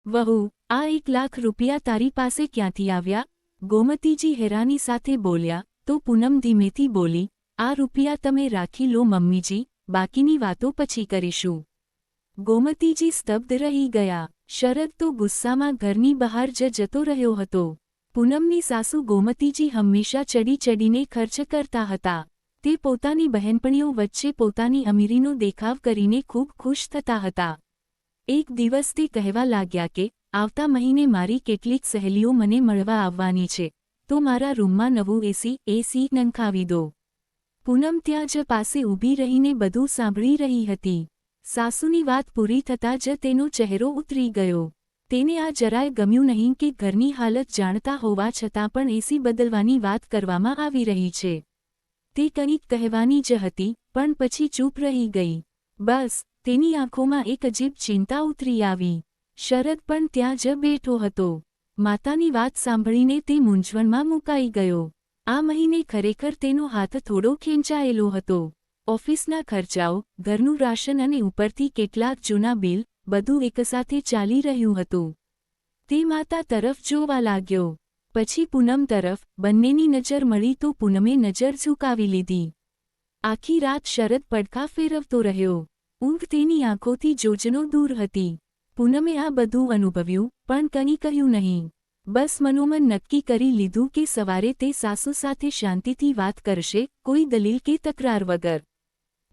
વહુ, આ 1 લાખ રૂપિયા તારી પાસે ક્યાંથી આવ્યા? ગોમતીજી હેરાની સાથે બોલ્યા. તો પૂનમ ધીમેથી બોલી, આ રૂપિયા તમે રાખી લો મમ્મીજી, બાકીની વાતો પછી કરીશું. ગોમતીજી સ્તબ્ધ રહી ગયા. શરદ તો ગુસ્સામાં ઘરની બહાર જતો રહ્યો હતો. પૂનમની સાસુ ગોમતીજી હંમેશા ચડી ચડીને ખર્ચ કરતા હતા. તે પોતાની બહેનપણીઓ વચ્ચે પોતાની અમીરીનો દેખાવ કરીને ખૂબ ખુશ થતા હતા. એક દિવસ તે કહેવા લાગ્યા કે આવતા મહિને મારી કેટલીક સહેલીઓ મને મળવા આવવાની છે, તો મારા રૂમમાં નવું એસી નંખાવી દો. પૂનમ ત્યાં જ પાસે ઊભી રહીને બધું સાંભળી રહી હતી. સાસુની વાત પૂરી થતાં જ તેનો ચહેરો ઉતરી ગયો. તેને આ જરાય ગમ્યું નહીં કે ઘરની હાલત જાણતા હોવા છતાં પણ એસી બદલવાની વાત કરવામાં આવી રહી છે. તે કંઈક કહેવાની જ હતી, પણ પછી ચૂપ રહી ગઈ. બસ, તેની આંખોમાં એક અજીબ ચિંતા ઉતરી આવી. શરદ પણ ત્યાં જ બેઠો હતો. માતાની વાત સાંભળીને તે મૂંઝવણમાં મુકાઈ ગયો. આ મહિને ખરેખર તેનો હાથ થોડો ખેંચાયેલો હતો. ઓફિસના ખર્ચાઓ, ઘરનું રાશન અને ઉપરથી કેટલાક જૂના બિલ, બધું એકસાથે ચાલી રહ્યું હતું. તે માતા તરફ જોવા લાગ્યો. પછી પૂનમ તરફ. બંનેની નજર મળી તો પૂનમે નજર ઝુકાવી લીધી. આખી રાત શરદ પડખા ફેરવતો રહ્યો. ઊંઘ તેની આંખોથી જોજનો દૂર હતી. પૂનમે આ બધું અનુભવ્યું, પણ કંઈ કહ્યું નહીં. બસ મનોમન નક્કી કરી લીધું કે સવારે તે સાસુ સાથે શાંતિથી વાત કરશે, કોઈ દલીલ કે તકરાર વગર.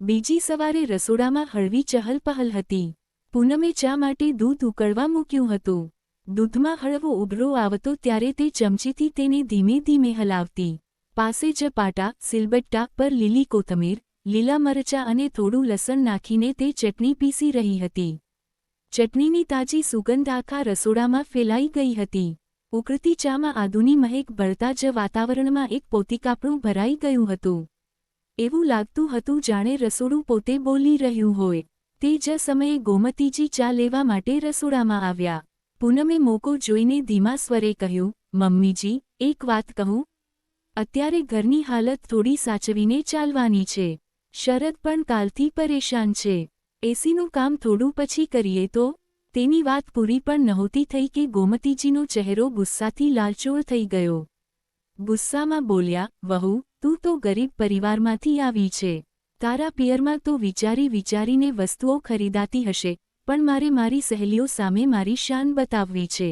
બીજી સવારે રસોડામાં હળવી ચહલપહલ હતી. પૂનમે ચા માટે દૂધ ઉકળવા મૂક્યું હતું. દૂધમાં હળવો ઉભરો આવતો ત્યારે તે ચમચીથી તેને ધીમે ધીમે હલાવતી. પાસે જ પાટા, સિલબટ્ટા પર લીલી કોથમીર, લીલા મરચાં અને થોડું લસણ નાખીને તે ચટણી પીસી રહી હતી. ચટણીની તાજી સુગંધ આખા રસોડામાં ફેલાઈ ગઈ હતી. ઉકળતી ચામાં આદુની મહેક ભળતા જ વાતાવરણમાં એક પોતીકાપણું ભરાઈ ગયું હતું. એવું લાગતું હતું જાણે રસોડું પોતે બોલી રહ્યું હોય. તે જ સમયે ગોમતીજી ચા લેવા માટે રસોડામાં આવ્યા. પૂનમે મોકો જોઈને ધીમા સ્વરે કહ્યું, મમ્મીજી, એક વાત કહું? અત્યારે ઘરની હાલત થોડી સાચવીને ચાલવાની છે. શરદ પણ કાલથી પરેશાન છે. એસીનું કામ થોડું પછી કરીએ તો? તેની વાત પૂરી પણ નહોતી થઈ કે ગોમતીજીનો ચહેરો ગુસ્સાથી લાલચોળ થઈ ગયો. ગુસ્સામાં બોલ્યા, વહુ, તું તો ગરીબ પરિવારમાંથી આવી છે. તારા પિયરમાં તો વિચારી વિચારીને વસ્તુઓ ખરીદાતી હશે, પણ મારે મારી સહેલીઓ સામે મારી શાન બતાવવી છે.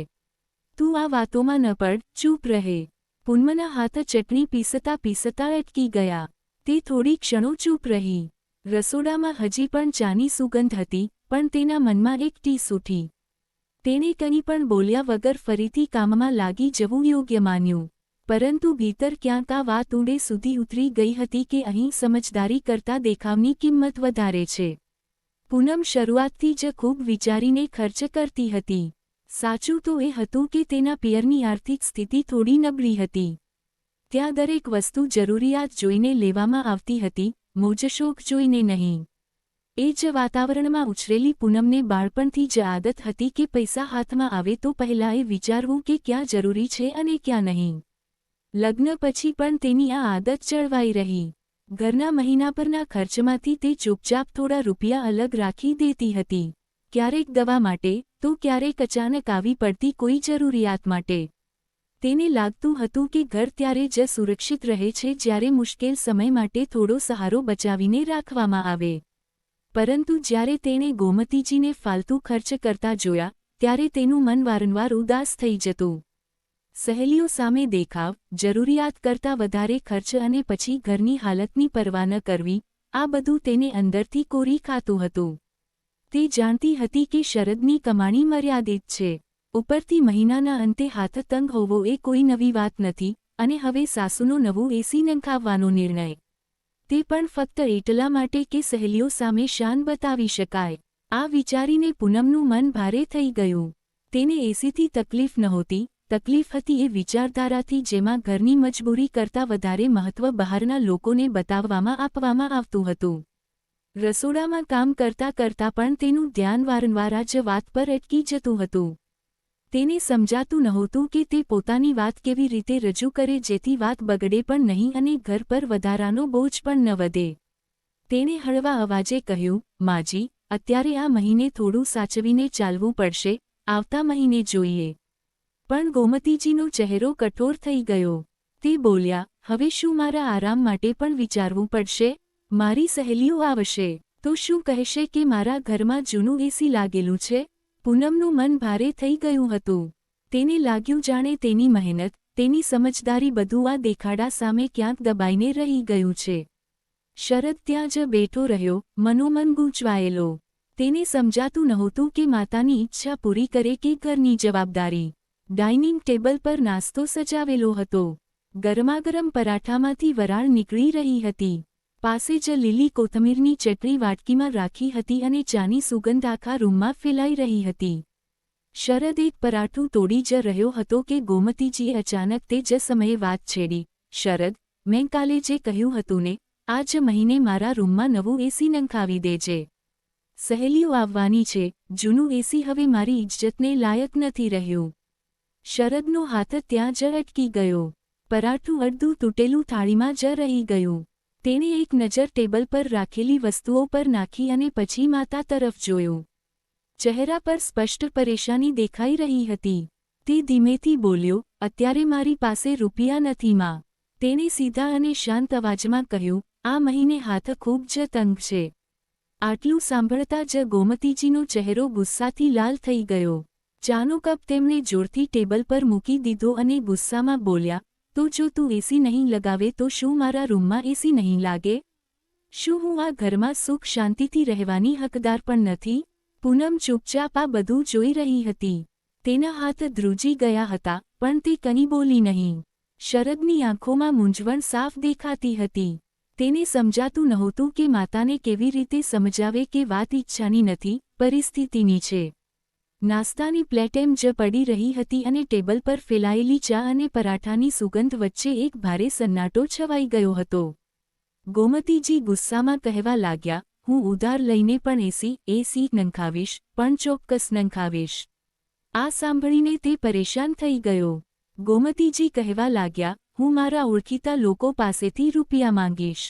તું આ વાતોમાં ન પડ, ચૂપ રહે. પૂનમના હાથ ચટણી પીસતા પીસતા અટકી ગયા. તે થોડી ક્ષણો ચૂપ રહી. રસોડામાં હજી પણ ચાની સુગંધ હતી, પણ તેના મનમાં એક ટીસ ઉઠી. તેણે કંઈ પણ બોલ્યા વગર ફરીથી કામમાં લાગી જવું યોગ્ય માન્યું. પરંતુ ભીતર ક્યાંક આ વાત ઊંડે સુધી ઉતરી ગઈ હતી કે અહીં સમજદારી કરતાં દેખાવની કિંમત વધારે છે. પૂનમ શરૂઆતથી જ ખૂબ વિચારીને ખર્ચ કરતી હતી. સાચું તો એ હતું કે તેના પિયરની આર્થિક સ્થિતિ થોડી નબળી હતી. ત્યાં દરેક વસ્તુ જરૂરિયાત જોઈને લેવામાં આવતી હતી, મોજશોખ જોઈને નહીં. એ જ વાતાવરણમાં ઉછરેલી પૂનમને બાળપણથી જ આદત હતી કે પૈસા હાથમાં આવે તો પહેલાં એ વિચારવું કે ક્યાં જરૂરી છે અને ક્યાં નહીં. લગ્ન પછી પણ તેની આ આદત જળવાઈ રહી. ઘરના મહિનાભરના ખર્ચમાંથી તે ચૂપચાપ થોડા રૂપિયા અલગ રાખી દેતી હતી. ક્યારેક દવા માટે, તો ક્યારેક અચાનક આવી પડતી કોઈ જરૂરિયાત માટે. તેને લાગતું હતું કે ઘર ત્યારે જ સુરક્ષિત રહે છે જ્યારે મુશ્કેલ સમય માટે થોડો સહારો બચાવીને રાખવામાં આવે. પરંતુ જ્યારે તેણે ગોમતીજીને ફાલતુ ખર્ચ કરતા જોયા, ત્યારે તેનું મન વારંવાર ઉદાસ થઈ જતું. સહેલીઓ સામે દેખાવ, જરૂરિયાત કરતાં વધારે ખર્ચ અને પછી ઘરની હાલતની પરવા ન કરવી, આ બધું તેને અંદરથી કોરી ખાતું હતું. તે જાણતી હતી કે શરદની કમાણી મર્યાદિત છે. ઉપરથી મહિનાના અંતે હાથ તંગ હોવો એ કોઈ નવી વાત નથી, અને હવે સાસુનો નવું એસી નંખાવવાનો નિર્ણય. તે પણ ફક્ત એટલા માટે કે સહેલીઓ સામે શાન બતાવી શકાય. આ વિચારીને પૂનમનું મન ભારે થઈ ગયું. તેને એસીથી તકલીફ નહોતી, તકલીફ હતી એ વિચારધારાથી જેમાં ઘરની મજબૂરી કરતાં વધારે મહત્વ બહારના લોકોને બતાવવામાં આપવામાં આવતું હતું. રસોડામાં કામ કરતાં કરતાં પણ તેનું ધ્યાન વારંવાર આ જ વાત પર અટકી જતું હતું. તેને સમજાતું નહોતું કે તે પોતાની વાત કેવી રીતે રજૂ કરે જેથી વાત બગડે પણ નહીં અને ઘર પર વધારાનો બોજ પણ ન વધે. તેણે હળવા અવાજે કહ્યું, માજી, અત્યારે આ મહિને થોડું સાચવીને ચાલવું પડશે, આવતા મહિને જોઈએ. પણ ગોમતીજીનો ચહેરો કઠોર થઈ ગયો. તે બોલ્યા, હવે શું મારા આરામ માટે પણ વિચારવું પડશે? મારી સહેલીઓ આવશે તો શું કહેશે કે મારા ઘરમાં જૂનું એસી લાગેલું છે? પૂનમનું મન ભારે થઈ ગયું હતું. તેને લાગ્યું જાણે તેની મહેનત, તેની સમજદારી બધું આ દેખાડા સામે ક્યાંક દબાઈને રહી ગયું છે. શરદ ત્યાં જ બેઠો રહ્યો, મનોમન ગૂંચવાયેલો. તેને સમજાતું નહોતું કે માતાની ઈચ્છા પૂરી કરે કે ઘરની જવાબદારી. ડાઇનિંગ ટેબલ પર નાસ્તો સજાવેલો હતો. ગરમાગરમ પરાઠામાંથી વરાળ નીકળી રહી હતી. પાસે જ લીલી કોથમીરની ચટણી વાટકીમાં રાખી હતી અને ચાની સુગંધ આખા રૂમમાં ફેલાઈ રહી હતી. શરદ એક પરાઠું તોડી જ રહ્યો હતો કે ગોમતીજીએ અચાનક તે જ સમયે વાત છેડી. શરદ, મેં કાલે જે કહ્યું હતું ને, આ જ મહિને મારા રૂમમાં નવું એસી નંખાવી દેજે. સહેલીઓ આવવાની છે, જૂનું એસી હવે મારી ઇજ્જતને લાયક નથી રહ્યું. શરદનો હાથ ત્યાં જ અટકી ગયો. પરાઠું અડધું તૂટેલું થાળીમાં જ રહી ગયું. તેણે એક નજર ટેબલ પર રાખેલી વસ્તુઓ પર નાખી અને પછી માતા તરફ જોયું. ચહેરા પર સ્પષ્ટ પરેશાની દેખાઈ રહી હતી. તે ધીમેથી બોલ્યો, અત્યારે મારી પાસે રૂપિયા નથી માં. તેણે સીધા અને શાંત અવાજમાં કહ્યું, આ મહિને હાથ ખૂબ જ તંગ છે. આટલું સાંભળતા જ ગોમતીજીનો ચહેરો ગુસ્સાથી લાલ થઈ ગયો. ચાનો કપ તેમણે જોરથી ટેબલ પર મૂકી દીધો અને ગુસ્સામાં બોલ્યા, તો જો તું એસી નહીં લગાવે તો શું મારા રૂમમાં એસી નહીં લાગે? શું હું આ ઘરમાં સુખ શાંતિથી રહેવાની હકદાર પણ નથી? પૂનમ ચૂપચાપ આ બધું જોઈ રહી હતી. તેના હાથ ધ્રુજી ગયા હતા, પણ તે કંઈ બોલી નહીં. શરદની આંખોમાં મૂંઝવણ સાફ દેખાતી હતી. તેને સમજાતું નહોતું કે માતાને કેવી રીતે સમજાવે કે વાત ઈચ્છાની નથી, પરિસ્થિતિની છે. નાસ્તાની પ્લેટ એમ જ પડી રહી હતી અને ટેબલ પર ફેલાયેલી ચા અને પરાઠાની સુગંધ વચ્ચે એક ભારે સન્નાટો છવાઈ ગયો હતો. ગોમતીજી ગુસ્સામાં કહેવા લાગ્યા, હું ઉધાર લઈને પણ એસી નંખાવીશ, પણ ચોક્કસ નંખાવીશ. આ સાંભળીને તે પરેશાન થઈ ગયો. ગોમતીજી કહેવા લાગ્યા, હું મારા ઓળખીતા લોકો પાસેથી રૂપિયા માંગીશ.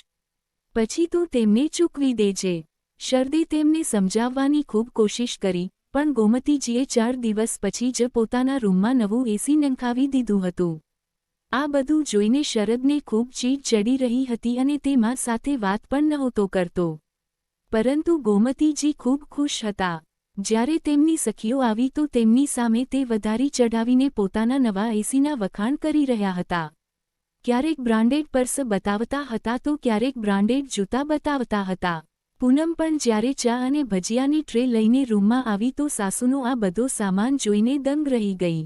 પછી તું તેમને ચૂકવી દેજે. શરદે તેમને સમજાવવાની ખૂબ કોશિશ કરી, પણ ગોમતીજીએ 4 દિવસ પછી જ પોતાના રૂમમાં નવું એસી નંખાવી દીધું હતું. આ બધું જોઈને શરદને ખૂબ ચીડ ચડી રહી હતી અને તે માં સાથે વાત પણ નહોતો કરતો. પરંતુ ગોમતીજી ખૂબ ખુશ હતા. જ્યારે તેમની સખીઓ આવી તો તેમની સામે તે વધારી ચઢાવીને પોતાના નવા એસીના વખાણ કરી રહ્યા હતા. ક્યારેક બ્રાન્ડેડ પર્સ બતાવતા હતા તો ક્યારેક બ્રાન્ડેડ જૂતા બતાવતા હતા. પૂનમ પણ જ્યારે ચા અને ભજીયાની ટ્રે લઈને રૂમમાં આવી તો સાસુનો આ બધો સામાન જોઈને દંગ રહી ગઈ.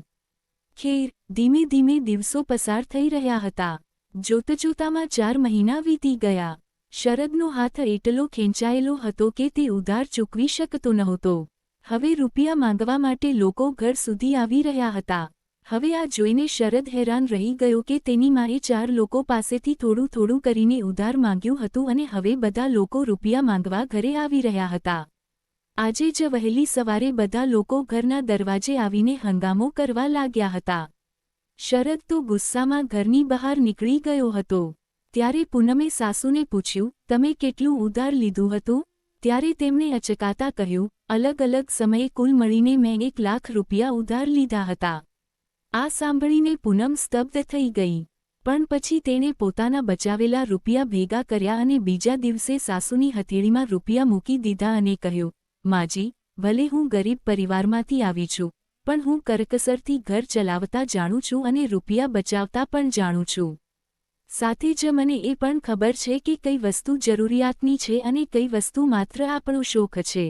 ખેર, ધીમે ધીમે દિવસો પસાર થઈ રહ્યા હતા. જોતજોતામાં 4 મહિના વીતી ગયા. શરદનો હાથ એટલો ખેંચાયેલો હતો કે તે ઉધાર ચૂકવી શકતો નહોતો. હવે રૂપિયા માંગવા માટે લોકો ઘર સુધી આવી રહ્યા હતા. હવે આ જોઈને શરદ હેરાન રહી ગયો કે તેની માએ 4 લોકો પાસેથી થોડું થોડું કરીને ઉધાર માંગ્યું હતું અને હવે બધા લોકો રૂપિયા માંગવા ઘરે આવી રહ્યા હતા. આજે જ વહેલી સવારે બધા લોકો ઘરના દરવાજે આવીને હંગામો કરવા લાગ્યા હતા. શરદ તો ગુસ્સામાં ઘરની બહાર નીકળી ગયો હતો. ત્યારે પૂનમે સાસુને પૂછ્યું, તમે કેટલું ઉધાર લીધું હતું? ત્યારે તેમણે અચકાતા કહ્યું, અલગ અલગ સમયે કુલ મળીને મેં 1 લાખ રૂપિયા ઉધાર લીધા હતા. આ સાંભળીને પૂનમ સ્તબ્ધ થઈ ગઈ. પણ પછી તેણે પોતાના બચાવેલા રૂપિયા ભેગા કર્યા અને બીજા દિવસે સાસુની હથેળીમાં રૂપિયા મૂકી દીધા અને કહ્યું, માજી, ભલે હું ગરીબ પરિવારમાંથી આવી છું, પણ હું કરકસરથી ઘર ચલાવતા જાણું છું અને રૂપિયા બચાવતા પણ જાણું છું. સાથે જ મને એ પણ ખબર છે કે કઈ વસ્તુ જરૂરિયાતની છે અને કઈ વસ્તુ માત્ર આપણો શોખ છે.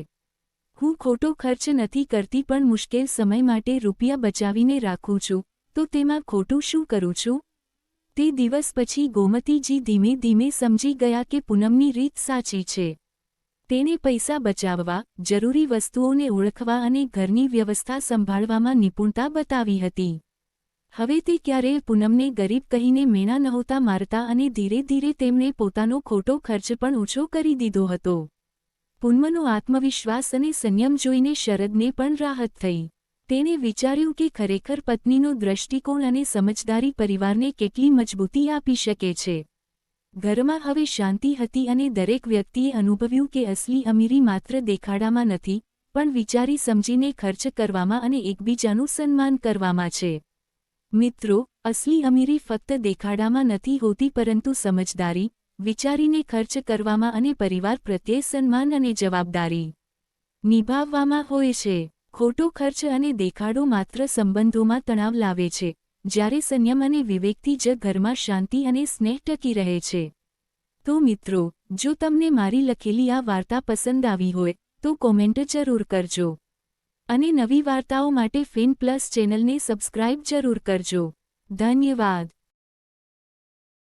હું ખોટો ખર્ચ નથી કરતી પણ મુશ્કેલ સમય માટે રૂપિયા બચાવીને રાખું છું, તો તેમાં ખોટું શું કરું છું? તે દિવસ પછી ગોમતીજી ધીમે ધીમે સમજી ગયા કે પૂનમની રીત સાચી છે. તેણે પૈસા બચાવવા, જરૂરી વસ્તુઓને ઓળખવા અને ઘરની વ્યવસ્થા સંભાળવામાં નિપુણતા બતાવી હતી. હવે તે ક્યારેય પૂનમને ગરીબ કહીને મેણા નહોતા મારતા અને ધીરે ધીરે તેમણે પોતાનો ખોટો ખર્ચ પણ ઓછો કરી દીધો હતો. પૂનમનો આત્મવિશ્વાસ અને સંયમ જોઈને શરદને પણ રાહત થઈ. તેણે વિચાર્યું કે ખરેખર પત્નીનો દૃષ્ટિકોણ અને સમજદારી પરિવારને કેટલી મજબૂતી આપી શકે છે. ઘરમાં હવે શાંતિ હતી અને દરેક વ્યક્તિએ અનુભવ્યું કે અસલી અમીરી માત્ર દેખાડામાં નથી, પણ વિચારી સમજીને ખર્ચ કરવામાં અને એકબીજાનું સન્માન કરવામાં છે. મિત્રો, અસલી અમીરી ફક્ત દેખાડામાં નથી હોતી પરંતુ સમજદારી, વિચારીને ખર્ચ કરવામાં અને પરિવાર પ્રત્યે સન્માન અને જવાબદારી નિભાવવામાં હોય છે. ખોટો ખર્ચ અને દેખાડો માત્ર સંબંધોમાં તણાવ લાવે છે, જ્યારે સંયમ અને વિવેકથી જ ઘરમાં શાંતિ અને સ્નેહ ટકી રહે છે. તો મિત્રો, જો તમને મારી લખેલી આ વાર્તા પસંદ આવી હોય તો કોમેન્ટ જરૂર કરજો અને નવી વાર્તાઓ માટે ફેન પ્લસ ચેનલને સબસ્ક્રાઇબ જરૂર કરજો. ધન્યવાદ.